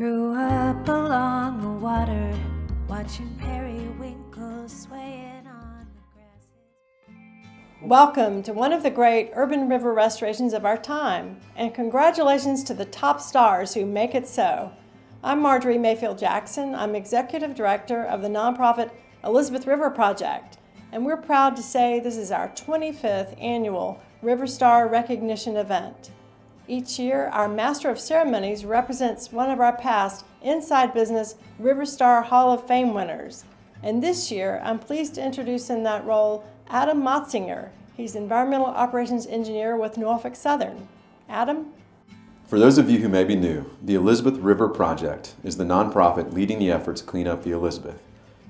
Grew up along the water, watching periwinkles swaying on the grasses. Welcome to one of the great urban river restorations of our time, and congratulations to the top stars who make it so. I'm Marjorie Mayfield Jackson. I'm Executive Director of the nonprofit Elizabeth River Project, and we're proud to say this is our 25th annual River Star Recognition event. Each year, our Master of Ceremonies represents one of our past Inside Business River Star Hall of Fame winners. And this year, I'm pleased to introduce in that role Adam Motzinger. He's Environmental Operations Engineer with Norfolk Southern. Adam? For those of you who may be new, the Elizabeth River Project is the nonprofit leading the effort to clean up the Elizabeth.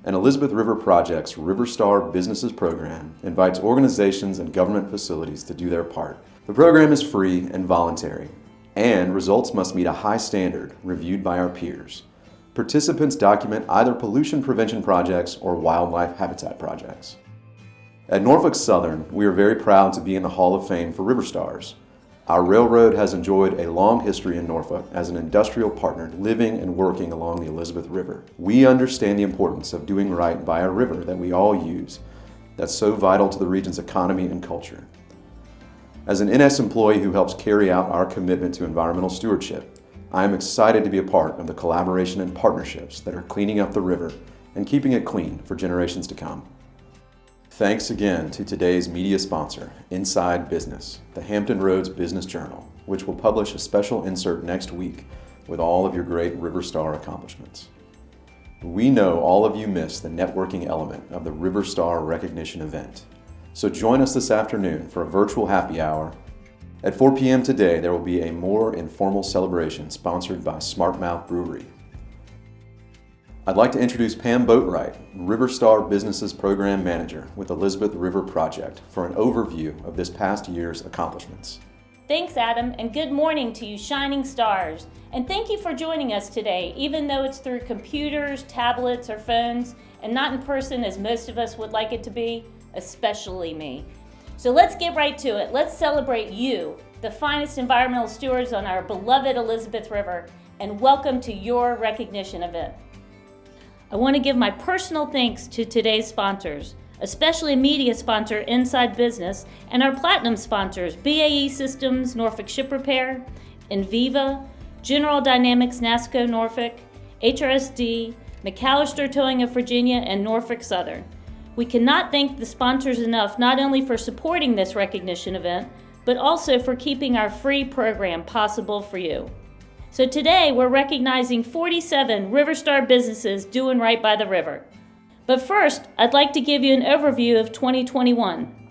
And Elizabeth River Project's River Star Businesses program invites organizations and government facilities to do their part. The program is free and voluntary, and results must meet a high standard reviewed by our peers. Participants document either pollution prevention projects or wildlife habitat projects. At Norfolk Southern, we are very proud to be in the Hall of Fame for River Stars. Our railroad has enjoyed a long history in Norfolk as an industrial partner living and working along the Elizabeth River. We understand the importance of doing right by our river that we all use, that's so vital to the region's economy and culture. As an NS employee who helps carry out our commitment to environmental stewardship, I am excited to be a part of the collaboration and partnerships that are cleaning up the river and keeping it clean for generations to come. Thanks again to today's media sponsor, Inside Business, the Hampton Roads Business Journal, which will publish a special insert next week with all of your great River Star accomplishments. We know all of you missed the networking element of the River Star Recognition event. So join us this afternoon for a virtual happy hour. At 4 p.m. today, there will be a more informal celebration sponsored by Smartmouth Brewery. I'd like to introduce Pam Boatwright, River Star Businesses Program Manager with Elizabeth River Project, for an overview of this past year's accomplishments. Thanks, Adam, and good morning to you shining stars. And thank you for joining us today, even though it's through computers, tablets, or phones, and not in person as most of us would like it to be. Especially me. So let's get right to it. Let's celebrate you, the finest environmental stewards on our beloved Elizabeth River, and welcome to your recognition event. I want to give my personal thanks to today's sponsors, especially media sponsor Inside Business, and our platinum sponsors, BAE Systems, Norfolk Ship Repair, Enviva, General Dynamics NASCO Norfolk, HRSD, McAllister Towing of Virginia, and Norfolk Southern. We cannot thank the sponsors enough, not only for supporting this recognition event, but also for keeping our free program possible for you. So today we're recognizing 47 River Star businesses doing right by the river. But first, I'd like to give you an overview of 2021.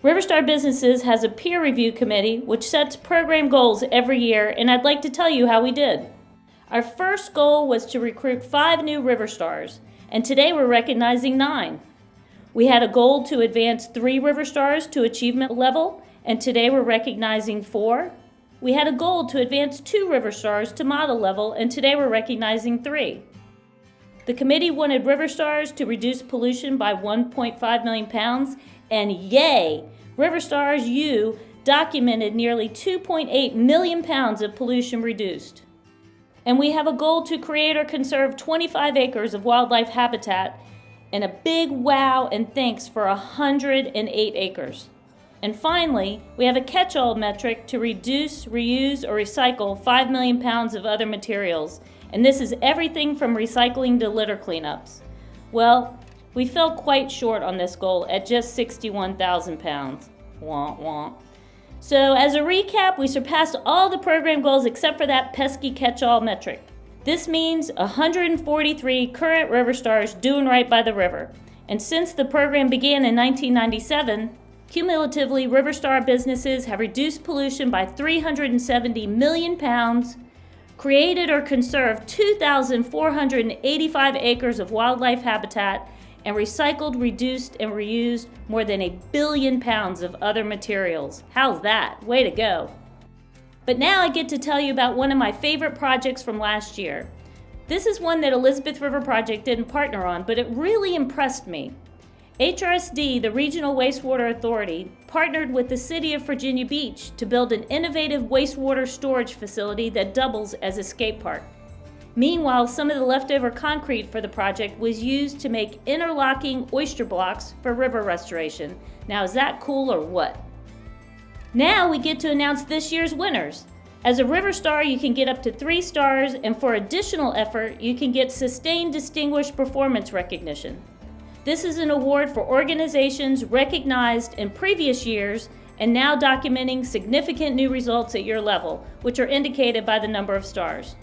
River Star Businesses has a peer review committee which sets program goals every year, and I'd like to tell you how we did. Our first goal was to recruit 5 new River Stars, and today we're recognizing 9. We had a goal to advance 3 River Stars to achievement level, and today we're recognizing 4. We had a goal to advance 2 River Stars to model level, and today we're recognizing 3. The committee wanted River Stars to reduce pollution by 1.5 million pounds, and yay! River Stars U documented nearly 2.8 million pounds of pollution reduced. And we have a goal to create or conserve 25 acres of wildlife habitat, and a big wow and thanks for 108 acres. And finally, we have a catch-all metric to reduce, reuse, or recycle 5 million pounds of other materials. And this is everything from recycling to litter cleanups. Well, we fell quite short on this goal at just 61,000 pounds. Womp womp. So as a recap, we surpassed all the program goals except for that pesky catch-all metric. This means 143 current River Stars doing right by the river. And since the program began in 1997, cumulatively, River Star businesses have reduced pollution by 370 million pounds, created or conserved 2,485 acres of wildlife habitat, and recycled, reduced, and reused more than 1 billion pounds of other materials. How's that? Way to go. But now I get to tell you about one of my favorite projects from last year. This is one that Elizabeth River Project didn't partner on, but it really impressed me. HRSD, the Regional Wastewater Authority, partnered with the City of Virginia Beach to build an innovative wastewater storage facility that doubles as a skate park. Meanwhile, some of the leftover concrete for the project was used to make interlocking oyster blocks for river restoration. Now, is that cool or what? Now we get to announce this year's winners. As a River Star, you can get up to 3 stars, and for additional effort, you can get Sustained Distinguished Performance recognition. This is an award for organizations recognized in previous years and now documenting significant new results at your level, which are indicated by the number of stars.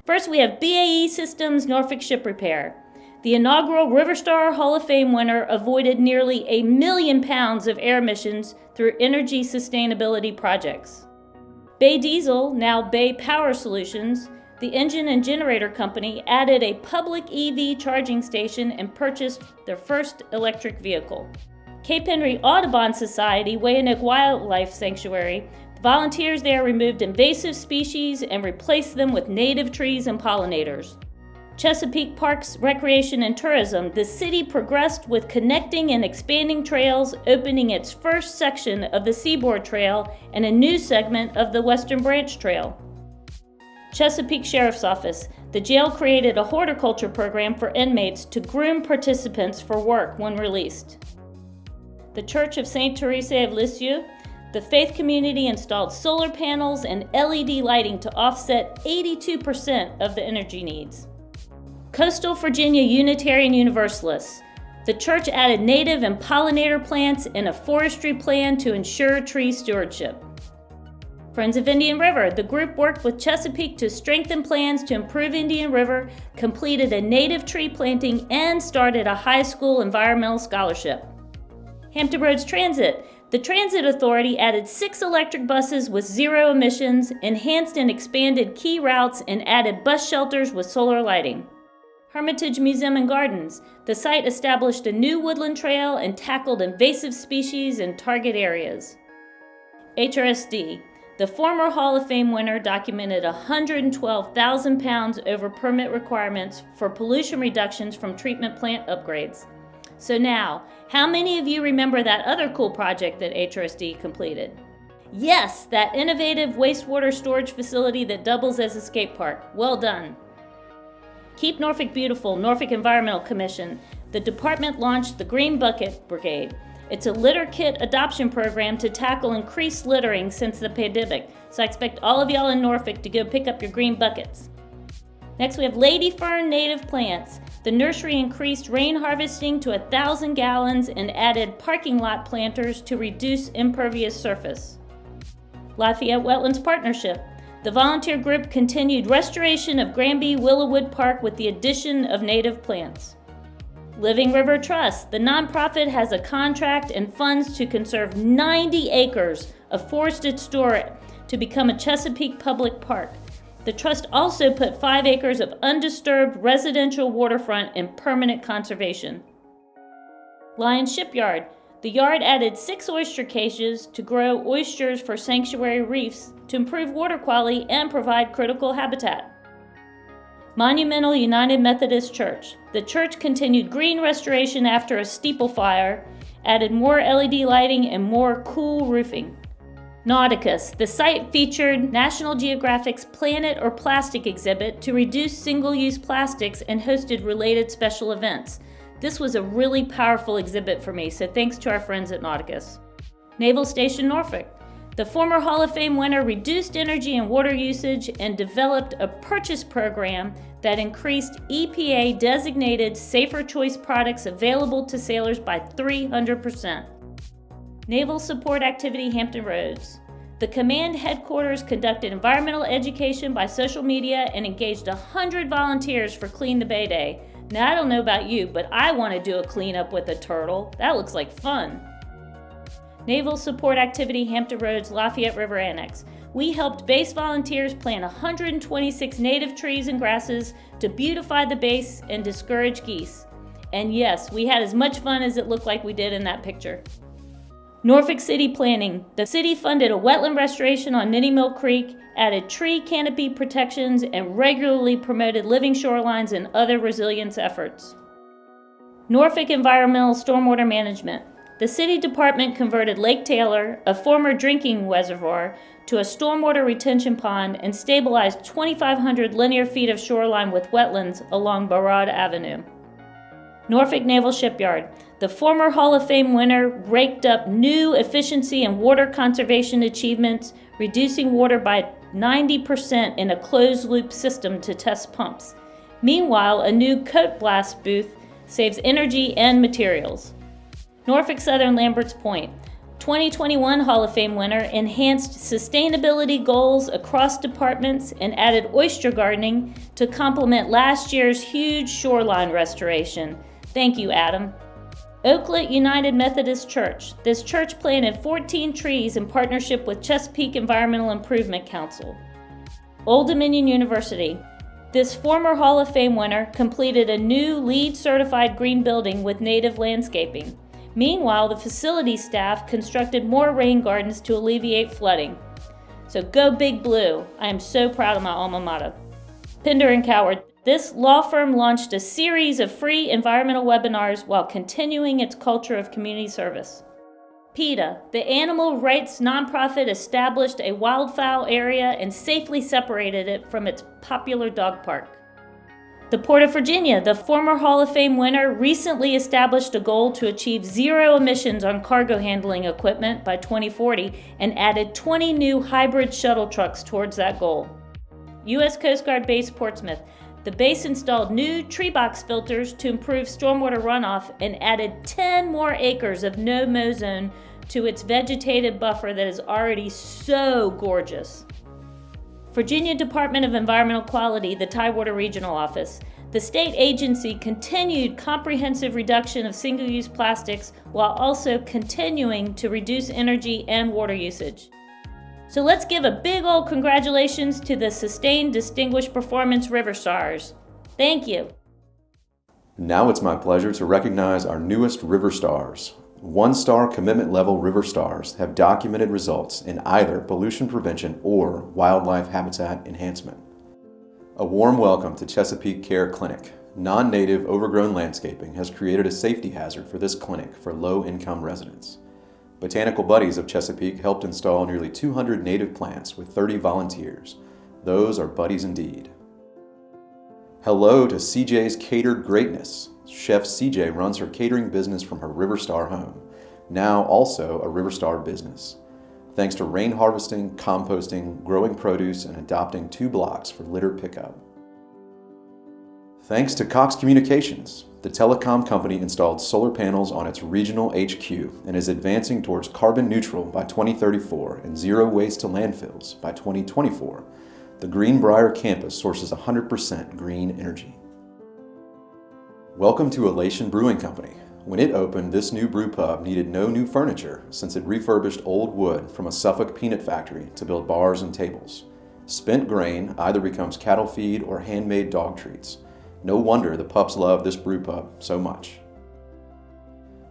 First, we have BAE Systems Norfolk Ship Repair. The inaugural River Star Hall of Fame winner avoided nearly 1 million pounds of air emissions through energy sustainability projects. Bay Diesel, now Bay Power Solutions, the engine and generator company, added a public EV charging station and purchased their first electric vehicle. Cape Henry Audubon Society, Weyanoke Wildlife Sanctuary, volunteers there removed invasive species and replaced them with native trees and pollinators. Chesapeake Parks Recreation and Tourism, the city progressed with connecting and expanding trails, opening its first section of the Seaboard Trail and a new segment of the Western Branch Trail. Chesapeake Sheriff's Office, the jail created a horticulture program for inmates to groom participants for work when released. The Church of St. Teresa of Lisieux, the faith community installed solar panels and LED lighting to offset 82% of the energy needs. Coastal Virginia Unitarian Universalists. The church added native and pollinator plants and a forestry plan to ensure tree stewardship. Friends of Indian River. The group worked with Chesapeake to strengthen plans to improve Indian River, completed a native tree planting, and started a high school environmental scholarship. Hampton Roads Transit. The Transit Authority added 6 electric buses with 0 emissions, enhanced and expanded key routes, and added bus shelters with solar lighting. Hermitage Museum and Gardens. The site established a new woodland trail and tackled invasive species in target areas. HRSD. The former Hall of Fame winner documented 112,000 pounds over permit requirements for pollution reductions from treatment plant upgrades. So now, how many of you remember that other cool project that HRSD completed? Yes, that innovative wastewater storage facility that doubles as a skate park. Well done. Keep Norfolk Beautiful, Norfolk Environmental Commission. The department launched the Green Bucket Brigade. It's a litter kit adoption program to tackle increased littering since the pandemic, so I expect all of y'all in Norfolk to go pick up your green buckets. Next, we have Lady Fern native plants. The nursery increased rain harvesting to 1,000 gallons and added parking lot planters to reduce impervious surface. Lafayette Wetlands Partnership. The volunteer group continued restoration of Granby Willowwood Park with the addition of native plants. Living River Trust. The nonprofit has a contract and funds to conserve 90 acres of forested storage to become a Chesapeake public park. The trust also put 5 acres of undisturbed residential waterfront in permanent conservation. Lions Shipyard. The yard added 6 oyster cages to grow oysters for sanctuary reefs to improve water quality and provide critical habitat. Monumental United Methodist Church. The church continued green restoration after a steeple fire, added more LED lighting and more cool roofing. Nauticus. The site featured National Geographic's Planet or Plastic exhibit to reduce single-use plastics and hosted related special events. This was a really powerful exhibit for me, so thanks to our friends at Nauticus. Naval Station Norfolk. The former Hall of Fame winner reduced energy and water usage and developed a purchase program that increased EPA-designated Safer Choice products available to sailors by 300%. Naval Support Activity Hampton Roads. The command headquarters conducted environmental education by social media and engaged 100 volunteers for Clean the Bay Day. Now, I don't know about you, but I want to do a cleanup with a turtle. That looks like fun. Naval Support Activity Hampton Roads Lafayette River Annex. We helped base volunteers plant 126 native trees and grasses to beautify the base and discourage geese. And yes, we had as much fun as it looked like we did in that picture. Norfolk City Planning. The city funded a wetland restoration on Nitty Mill Creek, added tree canopy protections, and regularly promoted living shorelines and other resilience efforts. Norfolk Environmental Stormwater Management. The city department converted Lake Taylor, a former drinking reservoir, to a stormwater retention pond and stabilized 2,500 linear feet of shoreline with wetlands along Barrard Avenue. Norfolk Naval Shipyard. The former Hall of Fame winner raked up new efficiency and water conservation achievements, reducing water by 90% in a closed-loop system to test pumps. Meanwhile, a new coat blast booth saves energy and materials. Norfolk Southern Lambert's Point. 2021 Hall of Fame winner enhanced sustainability goals across departments and added oyster gardening to complement last year's huge shoreline restoration. Thank you, Adam. Oakland United Methodist Church. This church planted 14 trees in partnership with Chesapeake Environmental Improvement Council. Old Dominion University. This former Hall of Fame winner completed a new LEED certified green building with native landscaping. Meanwhile, the facility staff constructed more rain gardens to alleviate flooding. So go Big Blue. I am so proud of my alma mater. Pender and Coward. This law firm launched a series of free environmental webinars while continuing its culture of community service. PETA, the animal rights nonprofit, established a wildfowl area and safely separated it from its popular dog park. The Port of Virginia, the former Hall of Fame winner, recently established a goal to achieve zero emissions on cargo handling equipment by 2040 and added 20 new hybrid shuttle trucks towards that goal. U.S. Coast Guard Base Portsmouth. The base installed new tree box filters to improve stormwater runoff and added 10 more acres of no-mow zone to its vegetated buffer that is already so gorgeous. Virginia Department of Environmental Quality, the Tidewater Regional Office. The state agency continued comprehensive reduction of single-use plastics while also continuing to reduce energy and water usage. So let's give a big old congratulations to the Sustained Distinguished Performance River Stars. Thank you. Now it's my pleasure to recognize our newest River Stars. 1-star commitment level River Stars have documented results in either pollution prevention or wildlife habitat enhancement. A warm welcome to Chesapeake Care Clinic. Non-native overgrown landscaping has created a safety hazard for this clinic for low-income residents. Botanical Buddies of Chesapeake helped install nearly 200 native plants with 30 volunteers. Those are buddies indeed. Hello to CJ's Catered Greatness. Chef CJ runs her catering business from her River Star home, now also a River Star business. Thanks to rain harvesting, composting, growing produce, and adopting 2 blocks for litter pickup. Thanks to Cox Communications, the telecom company installed solar panels on its regional HQ and is advancing towards carbon neutral by 2034 and zero waste to landfills by 2024. The Greenbrier campus sources 100% green energy. Welcome to Elation Brewing Company. When it opened, this new brew pub needed no new furniture since it refurbished old wood from a Suffolk peanut factory to build bars and tables. Spent grain either becomes cattle feed or handmade dog treats. No wonder the pups love this brew pub so much.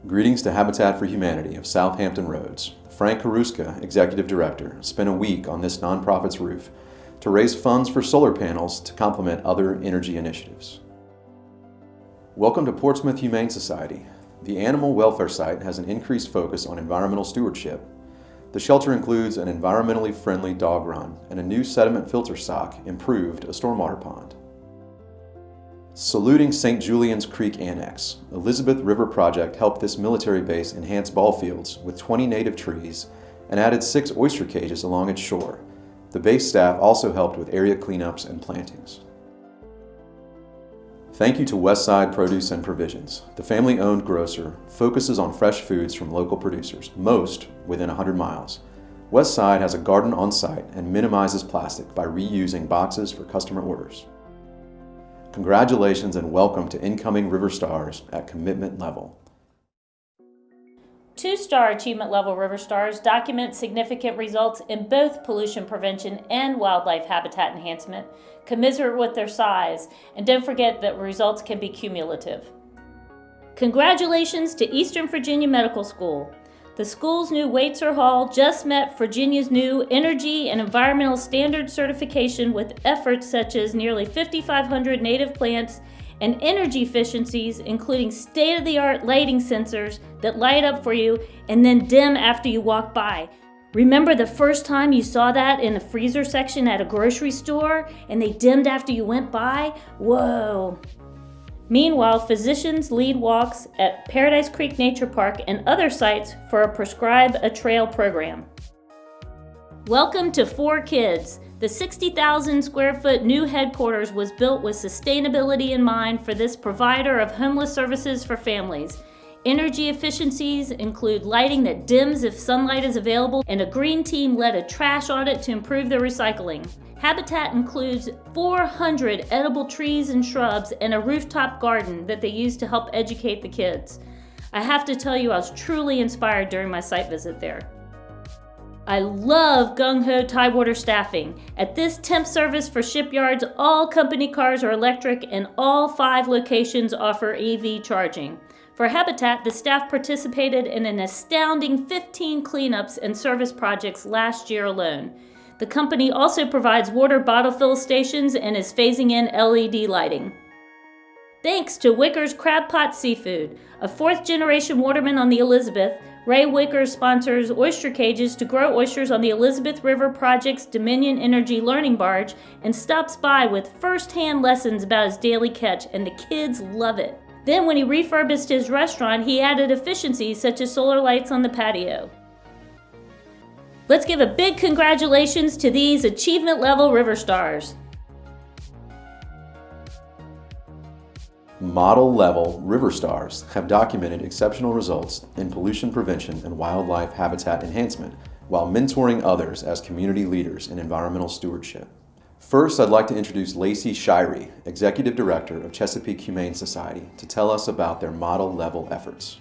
Greetings to Habitat for Humanity of South Hampton Roads. Frank Haruska, Executive Director, spent a week on this nonprofit's roof to raise funds for solar panels to complement other energy initiatives. Welcome to Portsmouth Humane Society. The animal welfare site has an increased focus on environmental stewardship. The shelter includes an environmentally friendly dog run and a new sediment filter sock, improved a stormwater pond. Saluting St. Julian's Creek Annex, Elizabeth River Project helped this military base enhance ball fields with 20 native trees and added 6 oyster cages along its shore. The base staff also helped with area cleanups and plantings. Thank you to Westside Produce and Provisions. The family-owned grocer focuses on fresh foods from local producers, most within 100 miles. Westside has a garden on site and minimizes plastic by reusing boxes for customer orders. Congratulations and welcome to incoming River Stars at commitment level. 2-star achievement level River Stars document significant results in both pollution prevention and wildlife habitat enhancement, commensurate with their size, and don't forget that results can be cumulative. Congratulations to Eastern Virginia Medical School. The school's new Waitzer Hall just met Virginia's new Energy and Environmental Standard certification with efforts such as nearly 5,500 native plants and energy efficiencies, including state-of-the-art lighting sensors that light up for you and then dim after you walk by. Remember the first time you saw that in the freezer section at a grocery store and they dimmed after you went by? Whoa! Meanwhile, physicians lead walks at Paradise Creek Nature Park and other sites for a Prescribe a Trail program. Welcome to 4Kids. The 60,000 square foot new headquarters was built with sustainability in mind for this provider of homeless services for families. Energy efficiencies include lighting that dims if sunlight is available, and a green team led a trash audit to improve their recycling. Habitat includes 400 edible trees and shrubs and a rooftop garden that they use to help educate the kids. I have to tell you, I was truly inspired during my site visit there. I love gung-ho Tidewater staffing. At this temp service for shipyards, all company cars are electric and all 5 locations offer EV charging. For Habitat, the staff participated in an astounding 15 cleanups and service projects last year alone. The company also provides water bottle fill stations and is phasing in LED lighting. Thanks to Wicker's Crab Pot Seafood, a 4th-generation waterman on the Elizabeth, Ray Wicker sponsors oyster cages to grow oysters on the Elizabeth River Project's Dominion Energy Learning Barge and stops by with first-hand lessons about his daily catch, and the kids love it. Then when he refurbished his restaurant, he added efficiencies such as solar lights on the patio. Let's give a big congratulations to these achievement-level River Stars. Model-level River Stars have documented exceptional results in pollution prevention and wildlife habitat enhancement while mentoring others as community leaders in environmental stewardship. First, I'd like to introduce Lacey Shirey, Executive Director of Chesapeake Humane Society, to tell us about their model-level efforts.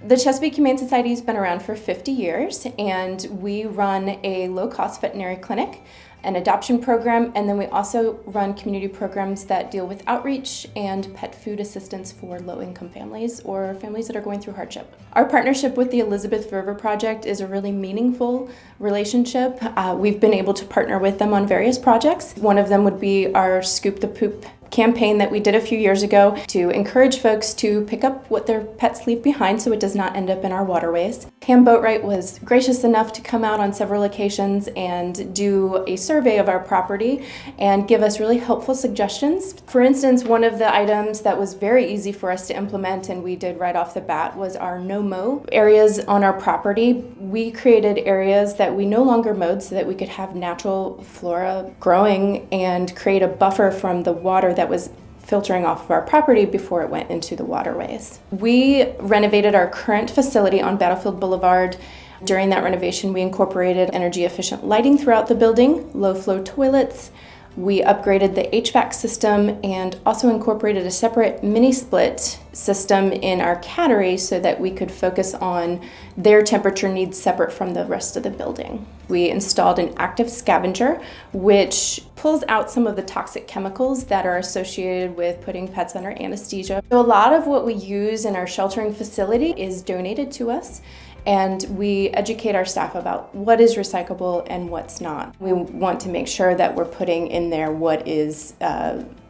The Chesapeake Humane Society has been around for 50 years, and we run a low-cost veterinary clinic, an adoption program, and then we also run community programs that deal with outreach and pet food assistance for low-income families or families that are going through hardship. Our partnership with the Elizabeth River Project is a really meaningful relationship. We've been able to partner with them on various projects. One of them would be our Scoop the Poop campaign that we did a few years ago to encourage folks to pick up what their pets leave behind so it does not end up in our waterways. Ham Boatwright was gracious enough to come out on several occasions and do a survey of our property and give us really helpful suggestions. For instance, one of the items that was very easy for us to implement and we did right off the bat was our no-mow areas on our property. We created areas that we no longer mowed so that we could have natural flora growing and create a buffer from the water that was filtering off of our property before it went into the waterways. We renovated our current facility on Battlefield Boulevard. During that renovation, we incorporated energy efficient lighting throughout the building, low flow toilets. We upgraded the HVAC system and also incorporated a separate mini split system in our cattery so that we could focus on their temperature needs separate from the rest of the building. We installed an active scavenger, which pulls out some of the toxic chemicals that are associated with putting pets under anesthesia. So a lot of what we use in our sheltering facility is donated to us, and we educate our staff about what is recyclable and what's not. We want to make sure that we're putting in there what is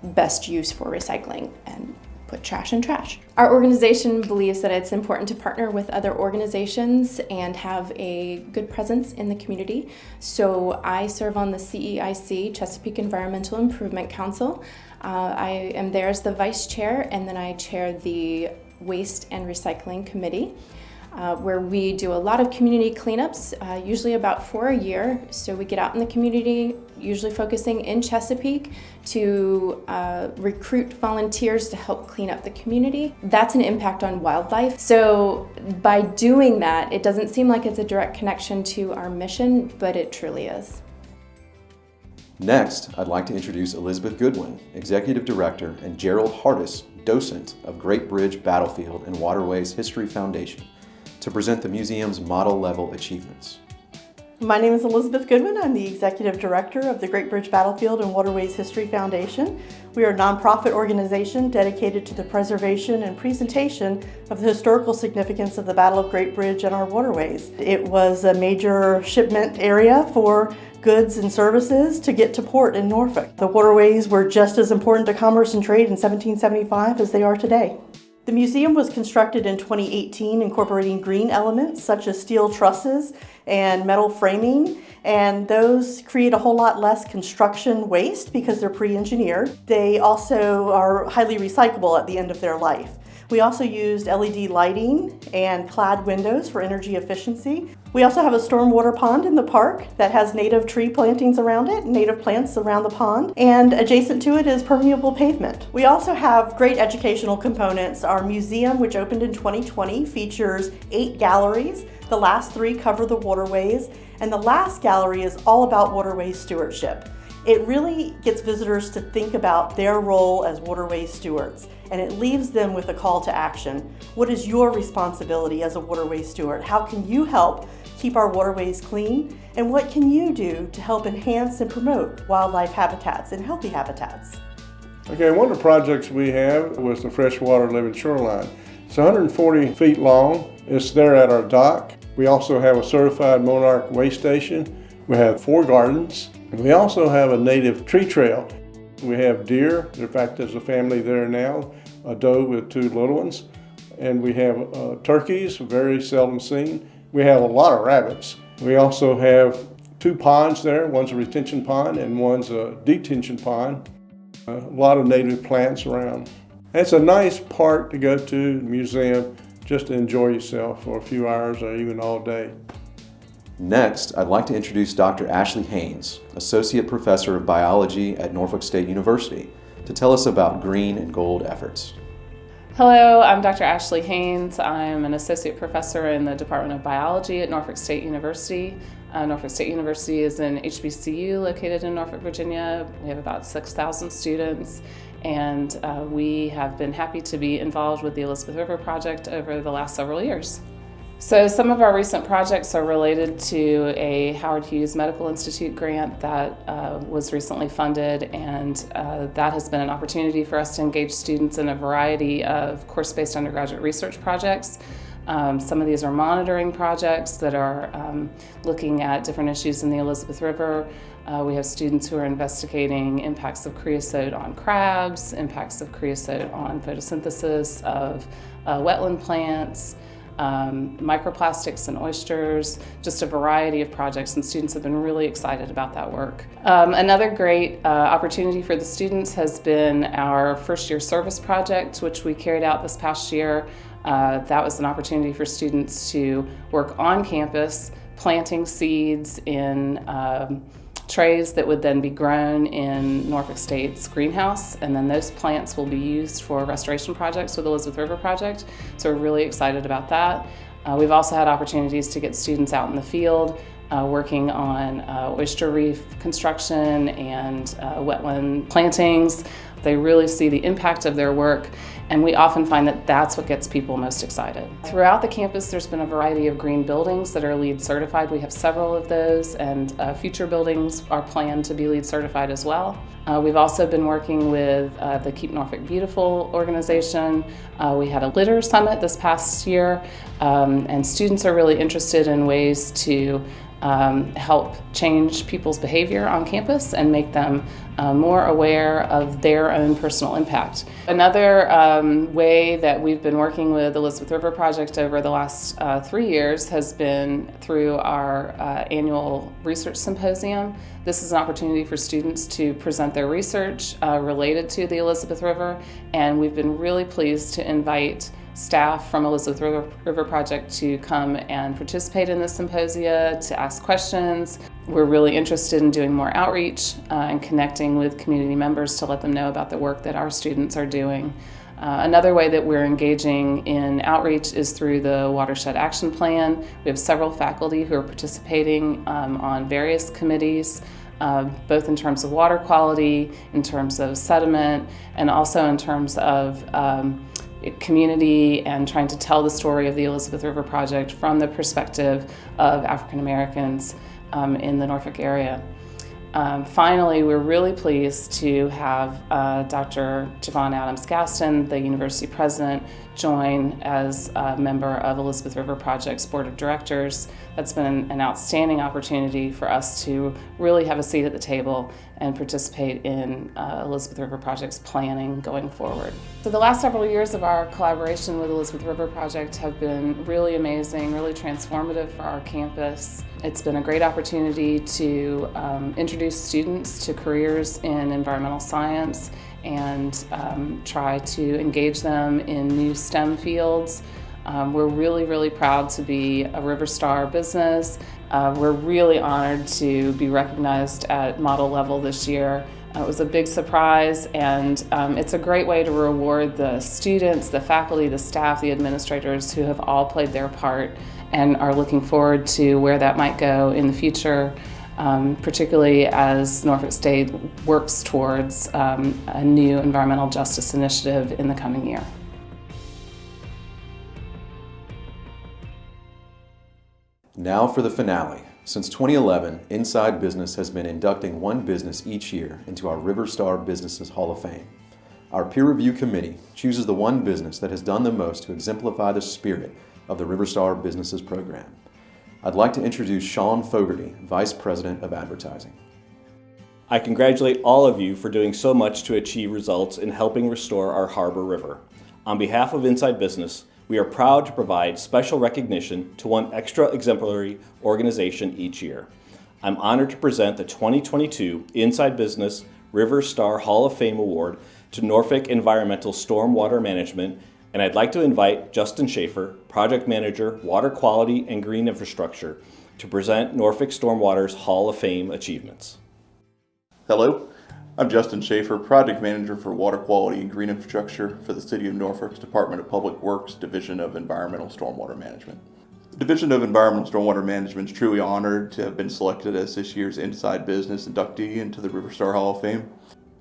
best use for recycling and put trash in trash. Our organization believes that it's important to partner with other organizations and have a good presence in the community. So I serve on the CEIC, Chesapeake Environmental Improvement Council. I am there as the vice chair, and then I chair the Waste and Recycling Committee, where we do a lot of community cleanups, usually about 4 a year. So we get out in the community, usually focusing in Chesapeake, to recruit volunteers to help clean up the community. That's an impact on wildlife. So by doing that, it doesn't seem like it's a direct connection to our mission, but it truly is. Next, I'd like to introduce Elizabeth Goodwin, Executive Director, and Gerald Hardis, Docent of Great Bridge Battlefield and Waterways History Foundation, to present the museum's model-level achievements. My name is Elizabeth Goodwin. I'm the Executive Director of the Great Bridge Battlefield and Waterways History Foundation. We are a nonprofit organization dedicated to the preservation and presentation of the historical significance of the Battle of Great Bridge and our waterways. It was a major shipment area for goods and services to get to port in Norfolk. The waterways were just as important to commerce and trade in 1775 as they are today. The museum was constructed in 2018, incorporating green elements such as steel trusses and metal framing, and those create a whole lot less construction waste because they're pre-engineered. They also are highly recyclable at the end of their life. We also used LED lighting and clad windows for energy efficiency. We also have a stormwater pond in the park that has native tree plantings around it, native plants around the pond, and adjacent to it is permeable pavement. We also have great educational components. Our museum, which opened in 2020, features 8 galleries. The last 3 cover the waterways, and the last gallery is all about waterways stewardship. It really gets visitors to think about their role as waterway stewards, and it leaves them with a call to action. What is your responsibility as a waterway steward? How can you help keep our waterways clean? And what can you do to help enhance and promote wildlife habitats and healthy habitats? Okay, one of the projects we have was the Freshwater Living Shoreline. It's 140 feet long. It's there at our dock. We also have a certified monarch way station. We have 4 gardens. And we also have a native tree trail. We have deer. In fact, there's a family there now, a doe with 2 little ones. And we have turkeys, very seldom seen. We have a lot of rabbits. We also have 2 ponds there. One's a retention pond and one's a detention pond. A lot of native plants around. It's a nice park to go to, museum, just to enjoy yourself for a few hours or even all day. Next, I'd like to introduce Dr. Ashley Haynes, Associate Professor of Biology at Norfolk State University, to tell us about green and gold efforts. Hello, I'm Dr. Ashley Haynes. I'm an Associate Professor in the Department of Biology at Norfolk State University. Norfolk State University is an HBCU located in Norfolk, Virginia. We have about 6,000 students, and we have been happy to be involved with the Elizabeth River Project over the last several years. So some of our recent projects are related to a Howard Hughes Medical Institute grant that was recently funded, and that has been an opportunity for us to engage students in a variety of course-based undergraduate research projects. Some of these are monitoring projects that are looking at different issues in the Elizabeth River. We have students who are investigating impacts of creosote on crabs, impacts of creosote on photosynthesis of wetland plants, microplastics in oysters, just a variety of projects, and students have been really excited about that work. Another great opportunity for the students has been our first year service project, which we carried out this past year. That was an opportunity for students to work on campus, planting seeds in trays that would then be grown in Norfolk State's greenhouse, and then those plants will be used for restoration projects with the Elizabeth River Project, so we're really excited about that. We've also had opportunities to get students out in the field working on oyster reef construction and wetland plantings. They really see the impact of their work, and we often find that that's what gets people most excited. Throughout the campus, there's been a variety of green buildings that are LEED certified. We have several of those, and future buildings are planned to be LEED certified as well. We've also been working with the Keep Norfolk Beautiful organization. We had a litter summit this past year, and students are really interested in ways to help change people's behavior on campus and make them more aware of their own personal impact. Another way that we've been working with the Elizabeth River Project over the last 3 years has been through our annual research symposium. This is an opportunity for students to present their research related to the Elizabeth River, and we've been really pleased to invite staff from Elizabeth River Project to come and participate in this symposia, to ask questions. We're really interested in doing more outreach and connecting with community members to let them know about the work that our students are doing. Another way that we're engaging in outreach is through the Watershed Action Plan. We have several faculty who are participating on various committees, both in terms of water quality, in terms of sediment, and also in terms of community and trying to tell the story of the Elizabeth River Project from the perspective of African Americans. in the Norfolk area. Finally, we're really pleased to have Dr. Javon Adams-Gaston, the university president, join as a member of Elizabeth River Project's board of directors. That's been an outstanding opportunity for us to really have a seat at the table and participate in Elizabeth River Project's planning going forward. So the last several years of our collaboration with Elizabeth River Project have been really amazing, really transformative for our campus. It's been a great opportunity to introduce students to careers in environmental science and try to engage them in new STEM fields. We're really proud to be a River Star business. We're really honored to be recognized at model level this year. It was a big surprise, and it's a great way to reward the students, the faculty, the staff, the administrators who have all played their part and are looking forward to where that might go in the future, particularly as Norfolk State works towards a new environmental justice initiative in the coming year. Now for the finale. Since 2011, Inside Business has been inducting one business each year into our River Star Businesses Hall of Fame. Our peer review committee chooses the one business that has done the most to exemplify the spirit of the River Star Businesses program. I'd like to introduce Sean Fogarty, Vice President of Advertising. I congratulate all of you for doing so much to achieve results in helping restore our harbor river. On behalf of Inside Business, we are proud to provide special recognition to one extra exemplary organization each year. I'm honored to present the 2022 Inside Business River Star Hall of Fame Award to Norfolk Environmental Stormwater Management, and I'd like to invite Justin Schaefer, Project Manager, Water Quality and Green Infrastructure, to present Norfolk Stormwater's Hall of Fame achievements. Hello, I'm Justin Schaefer, Project Manager for Water Quality and Green Infrastructure for the City of Norfolk's Department of Public Works Division of Environmental Stormwater Management. The Division of Environmental Stormwater Management is truly honored to have been selected as this year's Inside Business inductee into the River Star Hall of Fame.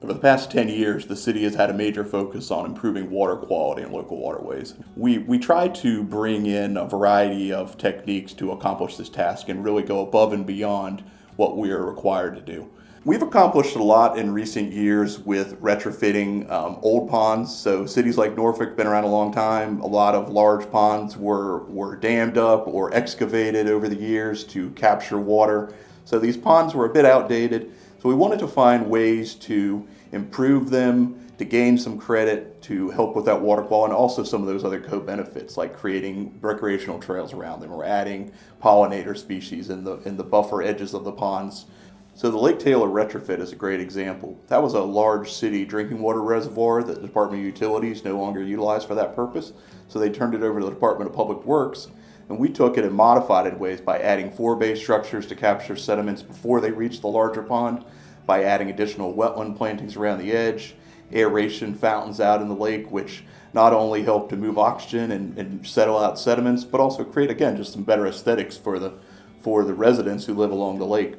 Over the past 10 years, the city has had a major focus on improving water quality in local waterways. We try to bring in a variety of techniques to accomplish this task and really go above and beyond what we are required to do. We've accomplished a lot in recent years with retrofitting old ponds. So cities like Norfolk have been around a long time. A lot of large ponds were dammed up or excavated over the years to capture water. So these ponds were a bit outdated. So we wanted to find ways to improve them, to gain some credit, to help with that water quality, and also some of those other co-benefits like creating recreational trails around them or adding pollinator species in the buffer edges of the ponds. So the Lake Taylor retrofit is a great example. That was a large city drinking water reservoir that the Department of Utilities no longer utilized for that purpose. So they turned it over to the Department of Public Works, and we took it and modified it in ways by adding 4 bay structures to capture sediments before they reached the larger pond, by adding additional wetland plantings around the edge, aeration fountains out in the lake, which not only help to move oxygen and settle out sediments, but also create, again, just some better aesthetics for the residents who live along the lake.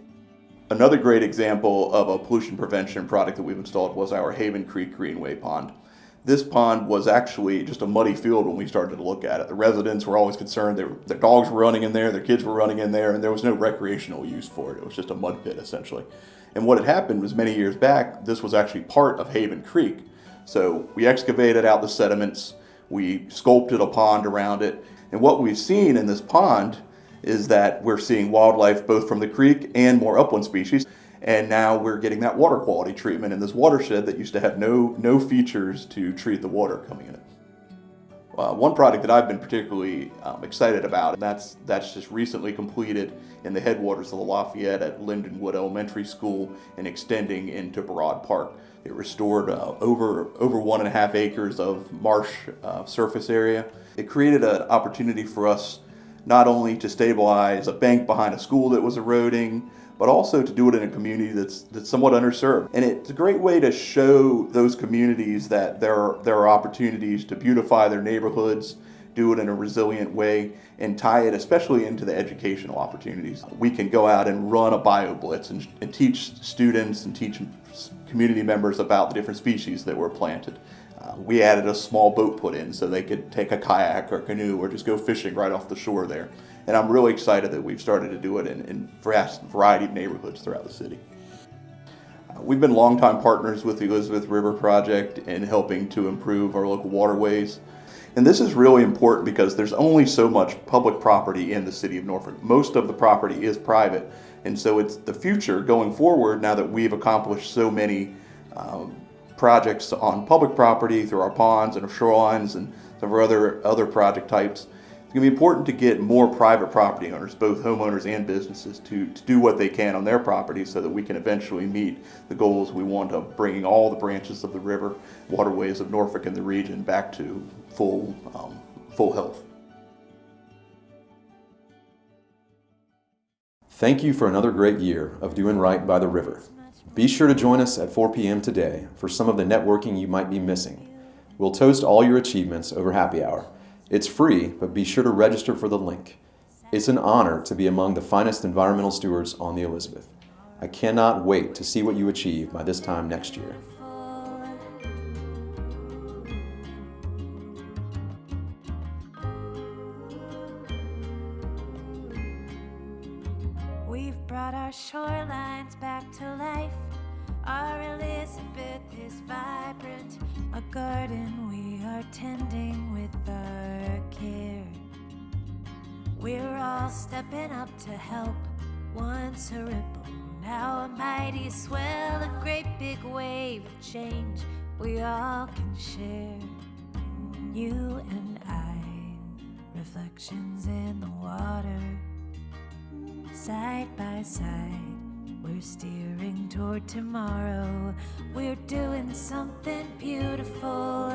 Another great example of a pollution prevention product that we've installed was our Haven Creek Greenway pond. This pond was actually just a muddy field when we started to look at it. The residents were always concerned. Their dogs were running in there, their kids were running in there, and there was no recreational use for it. It was just a mud pit, essentially. And what had happened was many years back, this was actually part of Haven Creek. So we excavated out the sediments, we sculpted a pond around it, and what we've seen in this pond is that we're seeing wildlife both from the creek and more upland species. And now we're getting that water quality treatment in this watershed that used to have no features to treat the water coming in it. One project that I've been particularly excited about, and that's just recently completed in the headwaters of the Lafayette at Lindenwood Elementary School and extending into Broad Park. It restored over 1.5 acres of marsh surface area. It created an opportunity for us not only to stabilize a bank behind a school that was eroding, but also to do it in a community that's somewhat underserved. And it's a great way to show those communities that there are opportunities to beautify their neighborhoods, do it in a resilient way, and tie it especially into the educational opportunities. We can go out and run a bio blitz and teach students and teach community members about the different species that were planted. We added a small boat put in so they could take a kayak or canoe or just go fishing right off the shore there. And I'm really excited that we've started to do it in vast variety of neighborhoods throughout the city. We've been longtime partners with the Elizabeth River Project in helping to improve our local waterways. And this is really important because there's only so much public property in the city of Norfolk. Most of the property is private. And so it's the future going forward, now that we've accomplished so many projects on public property through our ponds and our shorelines and some of our other project types. It's going to be important to get more private property owners, both homeowners and businesses, to do what they can on their property so that we can eventually meet the goals we want of bringing all the branches of the river, waterways of Norfolk and the region back to full health. Thank you for another great year of doing right by the river. Be sure to join us at 4 p.m. today for some of the networking you might be missing. We'll toast all your achievements over happy hour. It's free, but be sure to register for the link. It's an honor to be among the finest environmental stewards on the Elizabeth. I cannot wait to see what you achieve by this time next year. We've brought our shorelines back to life. Our Elizabeth is vibrant, a garden we are tending with our care. We're all stepping up to help, once a ripple, now a mighty swell, a great big wave of change we all can share. You and I, reflections in the water, side by side. We're steering toward tomorrow. We're doing something beautiful.